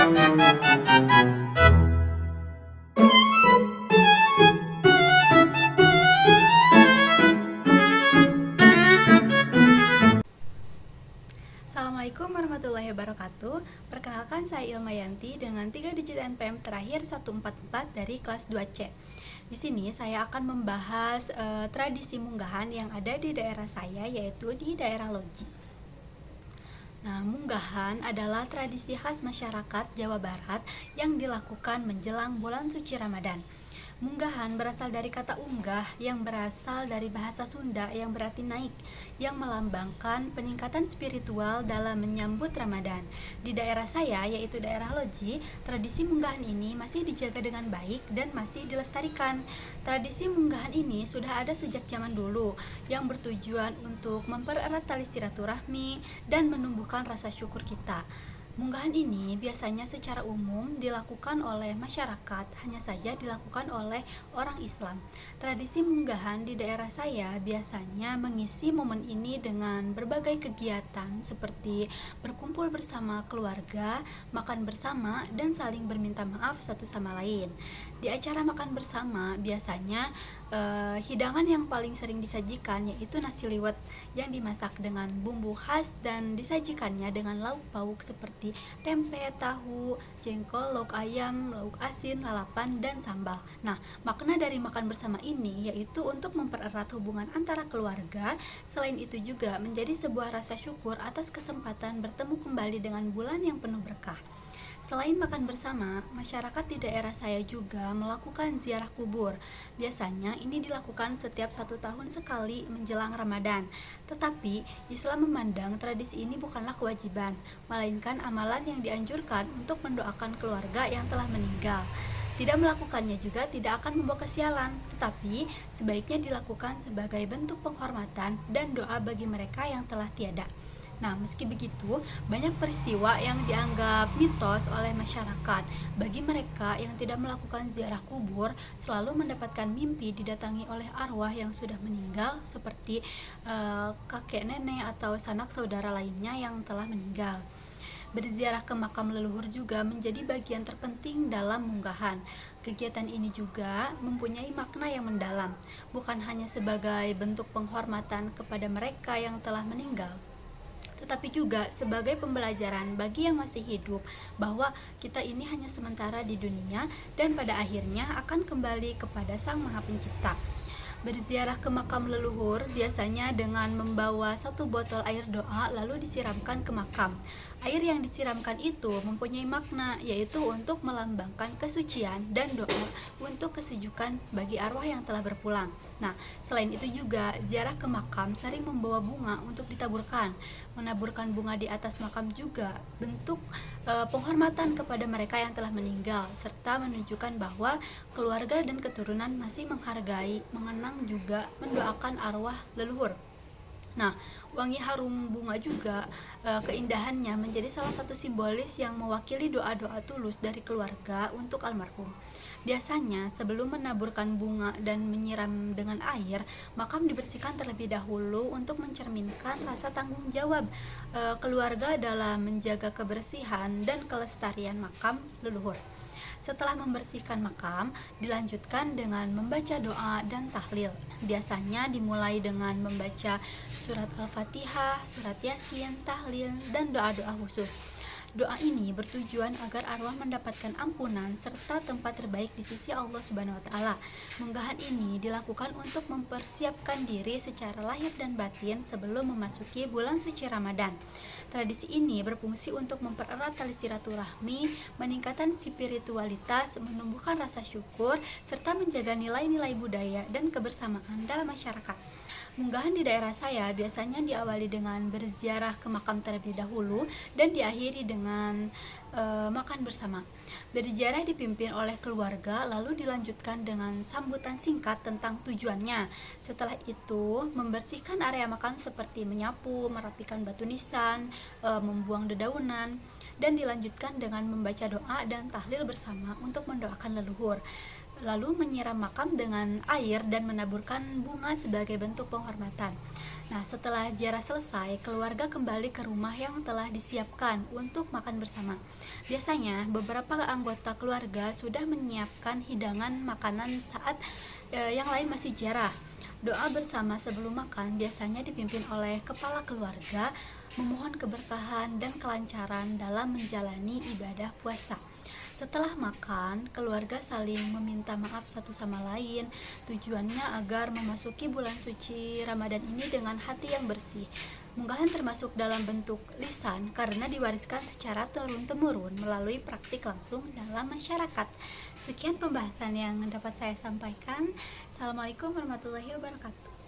Assalamualaikum warahmatullahi wabarakatuh. Perkenalkan, saya Ilma Yanti dengan 3 digit NPM terakhir 144 dari kelas 2C. Di sini saya akan membahas tradisi munggahan yang ada di daerah saya, yaitu di daerah Loji. Nah, munggahan adalah tradisi khas masyarakat Jawa Barat yang dilakukan menjelang bulan suci Ramadan. Munggahan berasal dari kata unggah yang berasal dari bahasa Sunda yang berarti naik, yang melambangkan peningkatan spiritual dalam menyambut Ramadan. Di daerah saya, yaitu daerah Loji, tradisi munggahan ini masih dijaga dengan baik dan masih dilestarikan. Tradisi munggahan ini sudah ada sejak zaman dulu, yang bertujuan untuk mempererat tali silaturahmi dan menumbuhkan rasa syukur kita. Munggahan ini biasanya secara umum dilakukan oleh masyarakat, hanya saja dilakukan oleh orang Islam. Tradisi munggahan di daerah saya biasanya mengisi momen ini dengan berbagai kegiatan seperti berkumpul bersama keluarga, makan bersama, dan saling berminta maaf satu sama lain. Di acara makan bersama biasanya hidangan yang paling sering disajikan yaitu nasi liwet yang dimasak dengan bumbu khas dan disajikannya dengan lauk pauk seperti tempe, tahu, jengkol, lauk ayam, lauk asin, lalapan, dan sambal. Nah, makna dari makan bersama ini yaitu untuk mempererat hubungan antara keluarga. Selain itu juga menjadi sebuah rasa syukur atas kesempatan bertemu kembali dengan bulan yang penuh berkah. Selain makan bersama, masyarakat di daerah saya juga melakukan ziarah kubur. Biasanya ini dilakukan setiap 1 tahun sekali menjelang Ramadan. Tetapi Islam memandang tradisi ini bukanlah kewajiban, melainkan amalan yang dianjurkan untuk mendoakan keluarga yang telah meninggal. Tidak melakukannya juga tidak akan membawa kesialan, tetapi sebaiknya dilakukan sebagai bentuk penghormatan dan doa bagi mereka yang telah tiada. Nah, meski begitu, banyak peristiwa yang dianggap mitos oleh masyarakat. Bagi mereka yang tidak melakukan ziarah kubur, selalu mendapatkan mimpi didatangi oleh arwah yang sudah meninggal, seperti kakek nenek atau sanak saudara lainnya yang telah meninggal. Berziarah ke makam leluhur juga menjadi bagian terpenting dalam munggahan. Kegiatan ini juga mempunyai makna yang mendalam, bukan hanya sebagai bentuk penghormatan kepada mereka yang telah meninggal, tetapi juga sebagai pembelajaran bagi yang masih hidup bahwa kita ini hanya sementara di dunia dan pada akhirnya akan kembali kepada Sang Maha Pencipta. Berziarah ke makam leluhur biasanya dengan membawa 1 botol air doa lalu disiramkan ke makam. Air yang disiramkan itu mempunyai makna, yaitu untuk melambangkan kesucian dan doa untuk kesejukan bagi arwah yang telah berpulang. Nah, selain itu juga ziarah ke makam sering membawa bunga untuk ditaburkan. Menaburkan bunga di atas makam juga bentuk penghormatan kepada mereka yang telah meninggal, serta menunjukkan bahwa keluarga dan keturunan masih menghargai, mengenang juga mendoakan arwah leluhur. Nah, wangi harum bunga juga keindahannya menjadi salah satu simbolis yang mewakili doa-doa tulus dari keluarga untuk almarhum. Biasanya sebelum menaburkan bunga dan menyiram dengan air, makam dibersihkan terlebih dahulu untuk mencerminkan rasa tanggung jawab keluarga dalam menjaga kebersihan dan kelestarian makam leluhur. Setelah membersihkan makam, dilanjutkan dengan membaca doa dan tahlil. Biasanya dimulai dengan membaca surat Al-Fatihah, surat Yasin, tahlil, dan doa-doa khusus. Doa ini bertujuan agar arwah mendapatkan ampunan serta tempat terbaik di sisi Allah Subhanahu wa taala. Munggahan ini dilakukan untuk mempersiapkan diri secara lahir dan batin sebelum memasuki bulan suci Ramadan. Tradisi ini berfungsi untuk mempererat tali silaturahmi, meningkatkan spiritualitas, menumbuhkan rasa syukur, serta menjaga nilai-nilai budaya dan kebersamaan dalam masyarakat. Munggahan di daerah saya biasanya diawali dengan berziarah ke makam terlebih dahulu dan diakhiri dengan makan bersama. Berziarah dipimpin oleh keluarga lalu dilanjutkan dengan sambutan singkat tentang tujuannya. Setelah itu, membersihkan area makam seperti menyapu, merapikan batu nisan, membuang dedaunan, dan dilanjutkan dengan membaca doa dan tahlil bersama untuk mendoakan leluhur. lalu menyiram makam dengan air dan menaburkan bunga sebagai bentuk penghormatan. Nah, setelah ziarah selesai, keluarga kembali ke rumah yang telah disiapkan untuk makan bersama. Biasanya, beberapa anggota keluarga sudah menyiapkan hidangan makanan saat yang lain masih ziarah. Doa bersama sebelum makan biasanya dipimpin oleh kepala keluarga, memohon keberkahan dan kelancaran dalam menjalani ibadah puasa. Setelah makan, keluarga saling meminta maaf satu sama lain. Tujuannya agar memasuki bulan suci Ramadan ini dengan hati yang bersih. Munggahan termasuk dalam bentuk lisan karena diwariskan secara turun-temurun melalui praktik langsung dalam masyarakat. Sekian pembahasan yang dapat saya sampaikan. Assalamualaikum warahmatullahi wabarakatuh.